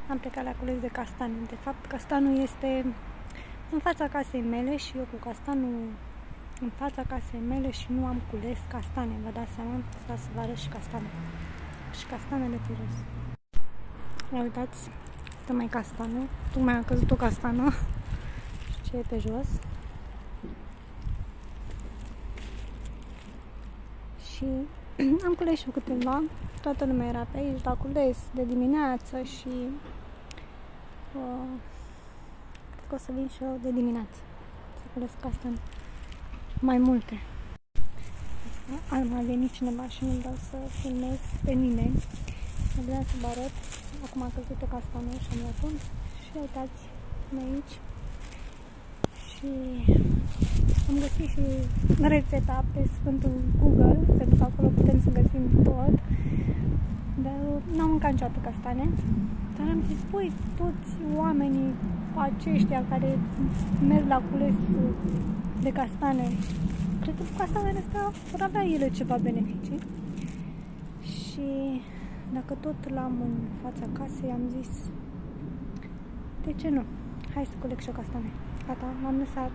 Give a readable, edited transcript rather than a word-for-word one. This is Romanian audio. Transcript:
am plecat la cules de castane. De fapt, castanul este în fața casei mele și eu cu castanul în fața casei mele și nu am cules castane. Vă dați seama? Stați să vă arăt și castane. Și castanele pe jos. Ia uitați, mai castanul. Tocmai a căzut o castană. Și ce e pe jos. Și am cules și eu câteva. Toată lumea era pe aici la cules de dimineață și cred că o să vin și eu de dimineață să cules castane. Mai multe. Ar mai venit cineva și nu-mi dau să filmez pe nimeni. Vreau să vă arăt. Acum a căzut o castană și am luat-o. Și uitați aici. Și am găsit și rețeta pe Sfântul Google, pentru că acolo putem să găsim tot. Dar n-am mâncat niciodată castane. Dar am zis, păi, toți oamenii aceștia care merg la cules de castane, cred că castanele astea vor avea ele ceva beneficii. Și dacă tot l-am în fața casei, am zis, de ce nu? Hai să culeg și o castane. Gata, m-am lăsat.